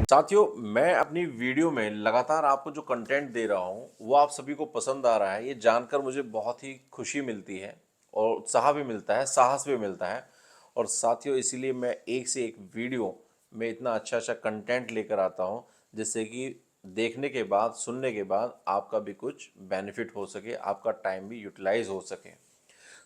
साथियों, मैं अपनी वीडियो में लगातार आपको जो कंटेंट दे रहा हूँ वो आप सभी को पसंद आ रहा है। ये जानकर मुझे बहुत ही खुशी मिलती है और उत्साह भी मिलता है, साहस भी मिलता है। और साथियों, इसीलिए मैं एक से एक वीडियो में इतना अच्छा अच्छा कंटेंट लेकर आता हूँ जिससे कि देखने के बाद, सुनने के बाद आपका भी कुछ बेनिफिट हो सके, आपका टाइम भी यूटिलाइज हो सके।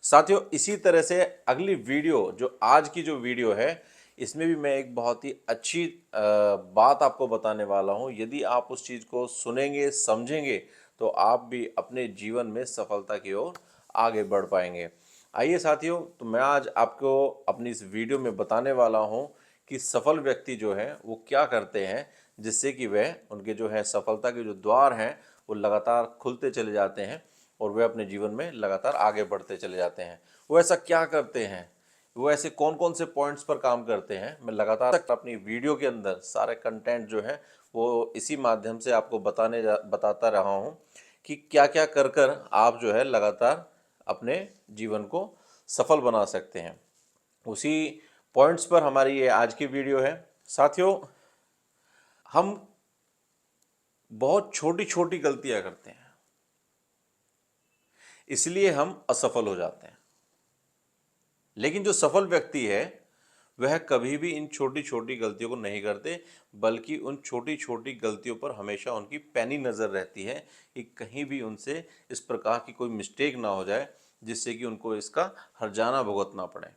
साथियों, इसी तरह से अगली वीडियो, जो आज की जो वीडियो है, इसमें भी मैं एक बहुत ही अच्छी बात आपको बताने वाला हूँ। यदि आप उस चीज़ को सुनेंगे, समझेंगे, तो आप भी अपने जीवन में सफलता की ओर आगे बढ़ पाएंगे। आइए साथियों, तो मैं आज आपको अपनी इस वीडियो में बताने वाला हूँ कि सफल व्यक्ति जो हैं वो क्या करते हैं जिससे कि वह उनके जो है सफलता के जो द्वार हैं वो लगातार खुलते चले जाते हैं और वे अपने जीवन में लगातार आगे बढ़ते चले जाते हैं। वो ऐसा क्या करते हैं, वो ऐसे कौन कौन से पॉइंट्स पर काम करते हैं, मैं लगातार अपनी वीडियो के अंदर सारे कंटेंट जो है वो इसी माध्यम से आपको बताता रहा हूँ कि क्या क्या कर कर आप जो है लगातार अपने जीवन को सफल बना सकते हैं। उसी पॉइंट्स पर हमारी ये आज की वीडियो है। साथियों, हम बहुत छोटी छोटी गलतियां करते हैं, इसलिए हम असफल हो जाते हैं। लेकिन जो सफल व्यक्ति है वह कभी भी इन छोटी छोटी गलतियों को नहीं करते, बल्कि उन छोटी छोटी गलतियों पर हमेशा उनकी पैनी नज़र रहती है कि कहीं भी उनसे इस प्रकार की कोई मिस्टेक ना हो जाए जिससे कि उनको इसका हर्जाना भुगतना पड़े।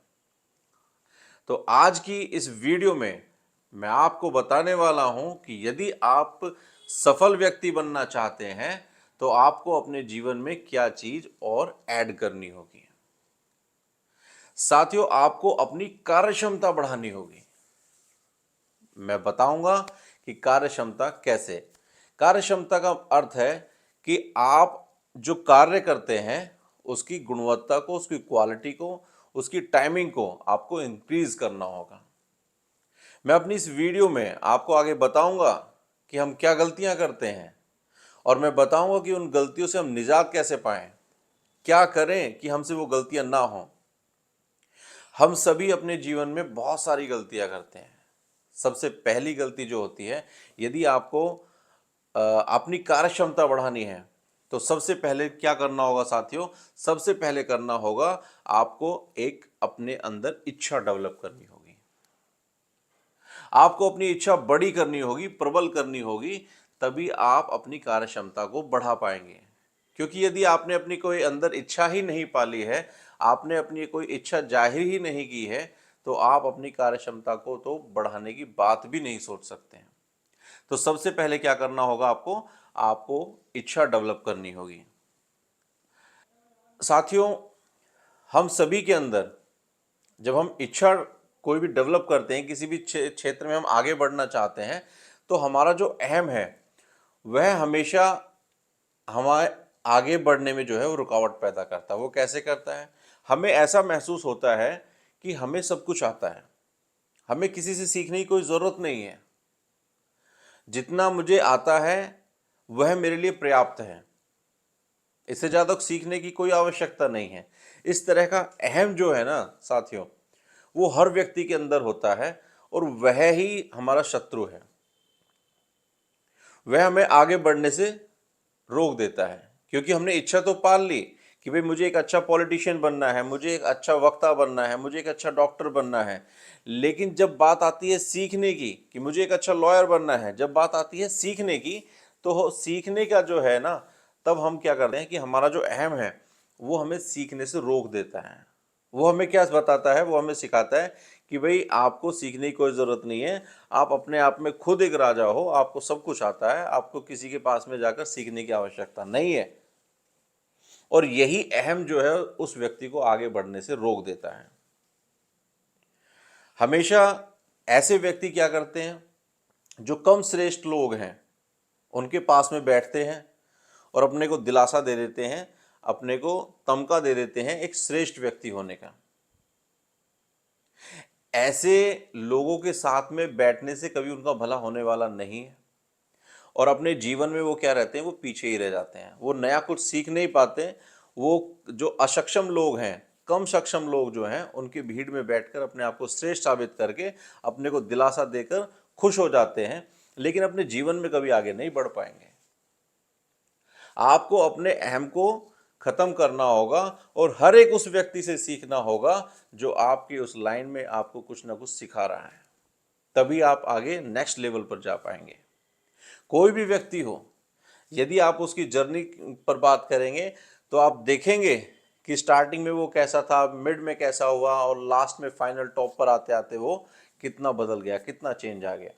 तो आज की इस वीडियो में मैं आपको बताने वाला हूं कि यदि आप सफल व्यक्ति बनना चाहते हैं तो आपको अपने जीवन में क्या चीज और ऐड करनी होगी। साथियों, आपको अपनी कार्यक्षमता बढ़ानी होगी। मैं बताऊंगा कि कार्यक्षमता कैसे। कार्यक्षमता का अर्थ है कि आप जो कार्य करते हैं उसकी गुणवत्ता को, उसकी क्वालिटी को, उसकी टाइमिंग को आपको इंक्रीज करना होगा। मैं अपनी इस वीडियो में आपको आगे बताऊंगा कि हम क्या गलतियां करते हैं और मैं बताऊंगा कि उन गलतियों से हम निजात कैसे पाएं, क्या करें कि हमसे वो गलतियां ना हों। हम सभी अपने जीवन में बहुत सारी गलतियां करते हैं। सबसे पहली गलती जो होती है, यदि आपको अपनी कार्यक्षमता बढ़ानी है तो सबसे पहले क्या करना होगा साथियों? सबसे पहले करना होगा आपको एक अपने अंदर इच्छा डेवलप करनी होगी। आपको अपनी इच्छा बड़ी करनी होगी, प्रबल करनी होगी, तभी आप अपनी कार्यक्षमता को बढ़ा पाएंगे। क्योंकि यदि आपने अपनी कोई अंदर इच्छा ही नहीं पाली है, आपने अपनी कोई इच्छा जाहिर ही नहीं की है, तो आप अपनी कार्यक्षमता को तो बढ़ाने की बात भी नहीं सोच सकते हैं। तो सबसे पहले क्या करना होगा आपको? आपको इच्छा डेवलप करनी होगी। साथियों, हम सभी के अंदर जब हम इच्छा कोई भी डेवलप करते हैं, किसी भी क्षेत्र में हम आगे बढ़ना चाहते हैं, तो हमारा जो अहम है वह हमेशा हमारे आगे बढ़ने में जो है वो रुकावट पैदा करता है। वो कैसे करता है? हमें ऐसा महसूस होता है कि हमें सब कुछ आता है, हमें किसी से सीखने की कोई ज़रूरत नहीं है, जितना मुझे आता है वह मेरे लिए पर्याप्त है, इससे ज़्यादा सीखने की कोई आवश्यकता नहीं है। इस तरह का अहम जो है ना साथियों, वो हर व्यक्ति के अंदर होता है और वह ही हमारा शत्रु है। वह हमें आगे बढ़ने से रोक देता है, क्योंकि हमने इच्छा तो पाल ली कि भाई मुझे एक अच्छा पॉलिटिशियन बनना है, मुझे एक अच्छा वक्ता बनना है, मुझे एक अच्छा डॉक्टर बनना है। लेकिन जब बात आती है सीखने की कि मुझे एक अच्छा लॉयर बनना है, जब बात आती है सीखने की, तो सीखने का जो है ना, तब हम क्या करते हैं कि हमारा जो अहम है वो हमें सीखने से रोक देता है। वो हमें क्या बताता है? वो हमें सिखाता है कि भाई आपको सीखने की कोई ज़रूरत नहीं है, आप अपने आप में खुद एक राजा हो, आपको सब कुछ आता है, आपको किसी के पास में जाकर सीखने की आवश्यकता नहीं है। और यही अहम जो है उस व्यक्ति को आगे बढ़ने से रोक देता है। हमेशा ऐसे व्यक्ति क्या करते हैं? जो कम श्रेष्ठ लोग हैं उनके पास में बैठते हैं और अपने को दिलासा दे देते हैं, अपने को तमगा दे देते हैं एक श्रेष्ठ व्यक्ति होने का। ऐसे लोगों के साथ में बैठने से कभी उनका भला होने वाला नहीं है और अपने जीवन में वो क्या रहते हैं? वो पीछे ही रह जाते हैं, वो नया कुछ सीख नहीं पाते। वो जो अक्षम लोग हैं, कम सक्षम लोग जो हैं, उनकी भीड़ में बैठकर अपने आप को श्रेष्ठ साबित करके अपने को दिलासा देकर खुश हो जाते हैं। लेकिन अपने जीवन में कभी आगे नहीं बढ़ पाएंगे। आपको अपने अहम को खत्म करना होगा और हर एक उस व्यक्ति से सीखना होगा जो आपकी उस लाइन में आपको कुछ ना कुछ सिखा रहा है, तभी आप आगे नेक्स्ट लेवल पर जा पाएंगे। कोई भी व्यक्ति हो, यदि आप उसकी जर्नी पर बात करेंगे तो आप देखेंगे कि स्टार्टिंग में वो कैसा था, मिड में कैसा हुआ और लास्ट में फाइनल टॉप पर आते आते वो कितना बदल गया, कितना चेंज आ गया।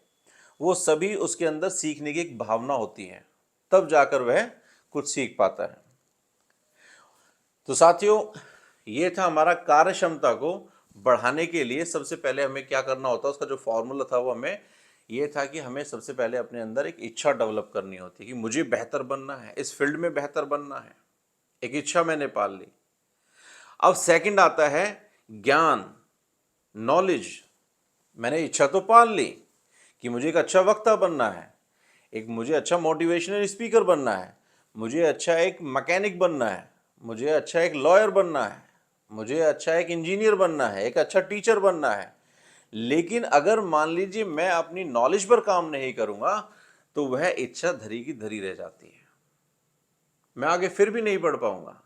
वो सभी उसके अंदर सीखने की एक भावना होती है, तब जाकर वह कुछ सीख पाता है। तो साथियों, ये था हमारा कार्य क्षमता को बढ़ाने के लिए सबसे पहले हमें क्या करना होता है। उसका जो फॉर्मूला था वो हमें ये था कि हमें सबसे पहले अपने अंदर एक इच्छा डेवलप करनी होती है कि मुझे बेहतर बनना है, इस फील्ड में बेहतर बनना है। एक इच्छा मैंने पाल ली। अब सेकंड आता है ज्ञान, नॉलेज। मैंने इच्छा तो पाल ली कि मुझे एक अच्छा वक्ता बनना है, एक मुझे अच्छा मोटिवेशनल स्पीकर बनना है, मुझे अच्छा एक मैकेनिक बनना है, मुझे अच्छा एक लॉयर बनना है, मुझे अच्छा एक इंजीनियर बनना है, एक अच्छा टीचर बनना है। लेकिन अगर मान लीजिए मैं अपनी नॉलेज पर काम नहीं करूंगा तो वह इच्छा धरी की धरी रह जाती है, मैं आगे फिर भी नहीं बढ़ पाऊंगा।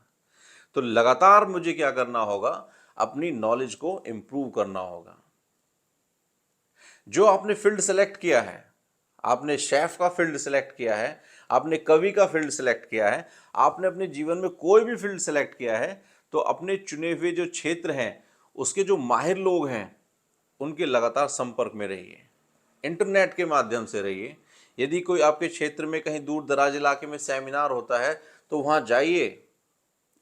तो लगातार मुझे क्या करना होगा, अपनी नॉलेज को इंप्रूव करना होगा। जो आपने फील्ड सेलेक्ट किया है, आपने शेफ का फील्ड सेलेक्ट किया है, आपने कवि का फील्ड सेलेक्ट किया है, आपने अपने जीवन में कोई भी फील्ड सेलेक्ट किया है, तो अपने चुने हुए जो क्षेत्र हैं उसके जो माहिर लोग हैं उनके लगातार संपर्क में रहिए, इंटरनेट के माध्यम से रहिए। यदि कोई आपके क्षेत्र में कहीं दूर दराज इलाके में सेमिनार होता है तो वहाँ जाइए,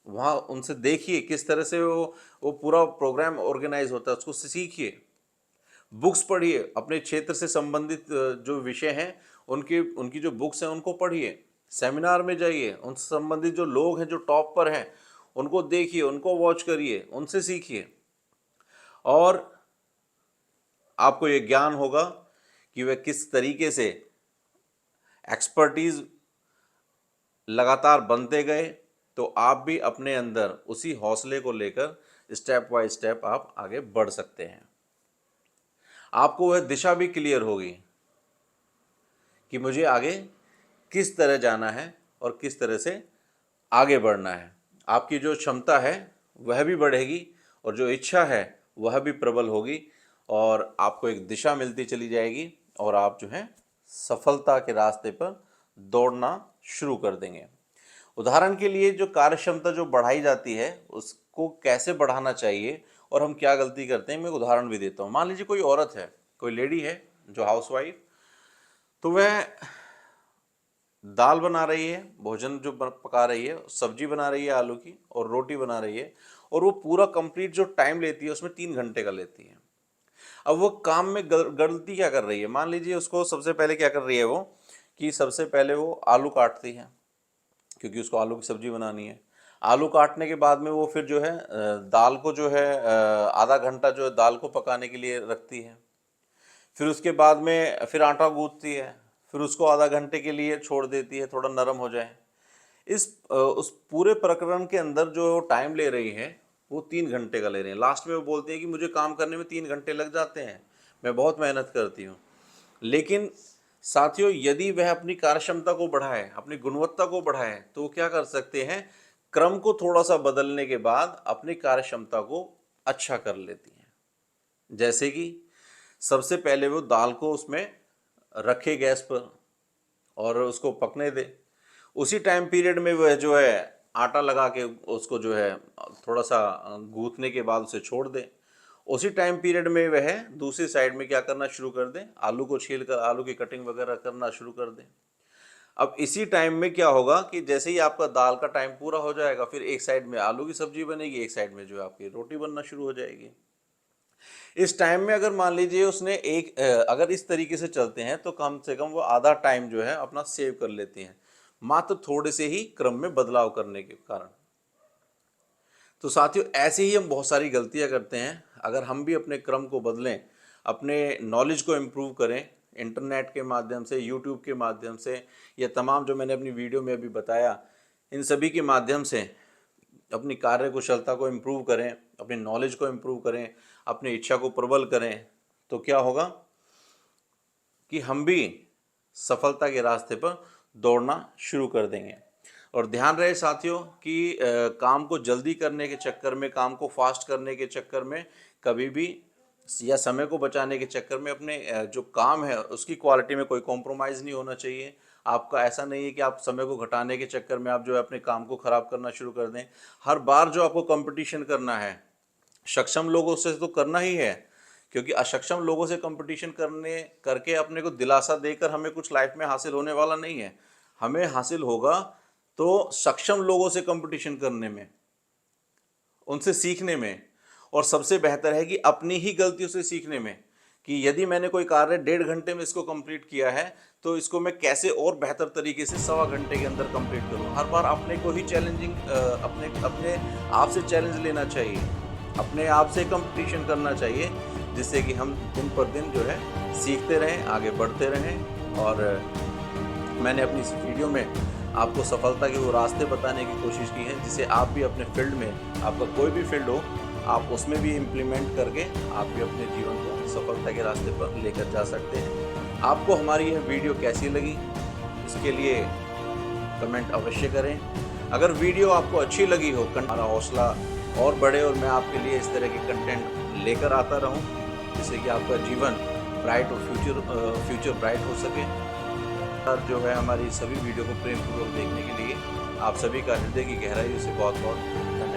वहाँ उनसे देखिए किस तरह से वो पूरा प्रोग्राम ऑर्गेनाइज होता है, उसको सीखिए। बुक्स पढ़िए, अपने क्षेत्र से संबंधित जो विषय हैं उनकी उनकी जो बुक्स हैं उनको पढ़िए। सेमिनार में जाइए, उनसे संबंधित जो लोग हैं जो टॉप पर हैं उनको देखिए, उनको वॉच करिए, उनसे सीखिए। और आपको ये ज्ञान होगा कि वह किस तरीके से एक्सपर्टीज लगातार बनते गए, तो आप भी अपने अंदर उसी हौसले को लेकर स्टेप बाय स्टेप आप आगे बढ़ सकते हैं। आपको वह दिशा भी क्लियर होगी कि मुझे आगे किस तरह जाना है और किस तरह से आगे बढ़ना है। आपकी जो क्षमता है वह भी बढ़ेगी और जो इच्छा है वह भी प्रबल होगी और आपको एक दिशा मिलती चली जाएगी और आप जो है सफलता के रास्ते पर दौड़ना शुरू कर देंगे। उदाहरण के लिए जो कार्यक्षमता जो बढ़ाई जाती है उसको कैसे बढ़ाना चाहिए और हम क्या गलती करते हैं, मैं एक उदाहरण भी देता हूँ। मान लीजिए कोई औरत है, कोई लेडी है जो हाउसवाइफ, तो वह दाल बना रही है, भोजन जो पका रही है, सब्जी बना रही है आलू की और रोटी बना रही है, और वो पूरा कंप्लीट जो टाइम लेती है उसमें 3 घंटे का लेती है। अब वो काम में गलती क्या कर रही है, मान लीजिए उसको सबसे पहले क्या कर रही है वो, कि सबसे पहले वो आलू काटती है क्योंकि उसको आलू की सब्जी बनानी है। आलू काटने के बाद में वो फिर जो है दाल को जो है आधा घंटा जो है दाल को पकाने के लिए रखती है। फिर उसके बाद में फिर आटा गूंथती है, फिर उसको आधा घंटे के लिए छोड़ देती है थोड़ा नरम हो जाए। उस पूरे प्रकरण के अंदर जो टाइम ले रही है वो 3 घंटे का ले रही है। लास्ट में वो बोलती है कि मुझे काम करने में 3 घंटे लग जाते हैं, मैं बहुत मेहनत करती हूँ। लेकिन साथियों, यदि वह अपनी कार्यक्षमता को बढ़ाए, अपनी गुणवत्ता को बढ़ाए, तो वो क्या कर सकते हैं, क्रम को थोड़ा सा बदलने के बाद अपनी कार्यक्षमता को अच्छा कर लेती हैं। जैसे कि सबसे पहले वो दाल को उसमें रखे गैस पर और उसको पकने दे। उसी टाइम पीरियड में वह जो है आटा लगा के उसको जो है थोड़ा सा गूंथने के बाद उसे छोड़ दे। उसी टाइम पीरियड में वह दूसरी साइड में क्या करना शुरू कर दे, आलू को छील कर आलू की कटिंग वगैरह करना शुरू कर दे। अब इसी टाइम में क्या होगा कि जैसे ही आपका दाल का टाइम पूरा हो जाएगा, फिर एक साइड में आलू की सब्जी बनेगी, एक साइड में जो है आपकी रोटी बनना शुरू हो जाएगी। इस टाइम में अगर मान लीजिए उसने अगर इस तरीके से चलते हैं तो कम से कम वो आधा टाइम जो है अपना सेव कर लेते हैं, मात्र थोड़े से ही क्रम में बदलाव करने के कारण। तो साथियों, ऐसे ही हम बहुत सारी गलतियां करते हैं। अगर हम भी अपने क्रम को बदलें, अपने नॉलेज को इम्प्रूव करें, इंटरनेट के माध्यम से, यूट्यूब के माध्यम से, या तमाम जो मैंने अपनी वीडियो में अभी बताया, इन सभी के माध्यम से अपनी कार्य कुशलता को इम्प्रूव करें, अपनी नॉलेज को इम्प्रूव करें, अपनी इच्छा को प्रबल करें, तो क्या होगा कि हम भी सफलता के रास्ते पर दौड़ना शुरू कर देंगे। और ध्यान रहे साथियों कि काम को जल्दी करने के चक्कर में, काम को फास्ट करने के चक्कर में कभी भी, या समय को बचाने के चक्कर में अपने जो काम है उसकी क्वालिटी में कोई कॉम्प्रोमाइज़ नहीं होना चाहिए। आपका ऐसा नहीं है कि आप समय को घटाने के चक्कर में आप जो है अपने काम को ख़राब करना शुरू कर दें। हर बार जो आपको कंपटीशन करना है सक्षम लोगों से तो करना ही है, क्योंकि अक्षम लोगों से कंपटीशन करने करके अपने को दिलासा देकर हमें कुछ लाइफ में हासिल होने वाला नहीं है। हमें हासिल होगा तो सक्षम लोगों से कंपटीशन करने में, उनसे सीखने में, और सबसे बेहतर है कि अपनी ही गलतियों से सीखने में, कि यदि मैंने कोई कार्य 1.5 घंटे में इसको कंप्लीट किया है तो इसको मैं कैसे और बेहतर तरीके से 1.25 घंटे के अंदर कंप्लीट करूं। हर बार अपने को ही चैलेंजिंग, अपने अपने आप से चैलेंज लेना चाहिए, अपने आप से कंपटीशन करना चाहिए, जिससे कि हम दिन पर दिन जो है सीखते रहें, आगे बढ़ते रहें। और मैंने अपनी इस वीडियो में आपको सफलता के वो रास्ते बताने की कोशिश की है, जिसे आप भी अपने फील्ड में, आपका कोई भी फील्ड हो, आप उसमें भी इम्प्लीमेंट करके आप भी अपने जीवन को सफलता के रास्ते पर लेकर जा सकते हैं। आपको हमारी यह वीडियो कैसी लगी इसके लिए कमेंट अवश्य करें। अगर वीडियो आपको अच्छी लगी हो, हमारा हौसला और बढ़े और मैं आपके लिए इस तरह के कंटेंट लेकर आता रहूं, जिससे कि आपका जीवन ब्राइट और फ्यूचर ब्राइट हो सके। और जो है हमारी सभी वीडियो को प्रेमपूर्वक देखने के लिए आप सभी का हृदय की गहराइयों से बहुत बहुत धन्यवाद।